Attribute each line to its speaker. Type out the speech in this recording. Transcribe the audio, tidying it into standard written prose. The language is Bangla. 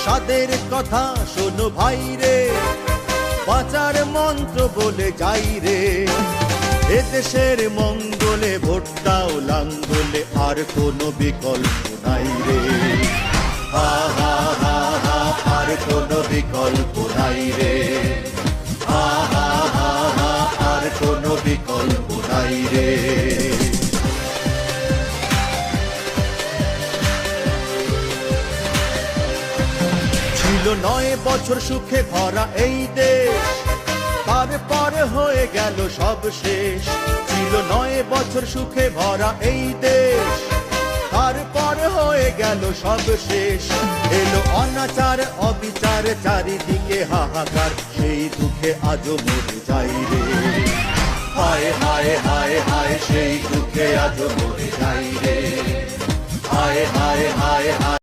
Speaker 1: সাদের কথা শোনো ভাই রে, বাঁচার মন্ত্র বলে যাই রে। এদেশের মঙ্গলে ভোট দাও লাঙ্গলে, আর কোনো বিকল্প নাই রে। হা হা হা হা, আর কোনো বিকল্প নাই রে। হা হা হা হা, আর কোনো বিকল্প নাই রে। ছিল 9 বছর সুখে ভরা এই দেশ, তারপর হয়ে গেল সব শেষ। ছিল 9 বছর সুখে ভরা এই দেশ, তারপর হয়ে গেল সব শেষ। এলো অনাচার অবিচার, চারিদিকে হাহাকার, সেই দুঃখে আজও মরে যাই রে। হায় হায় হায় হায়, সেই দুঃখে আজও মরে যাই রে। হায় হায় হায় হায়।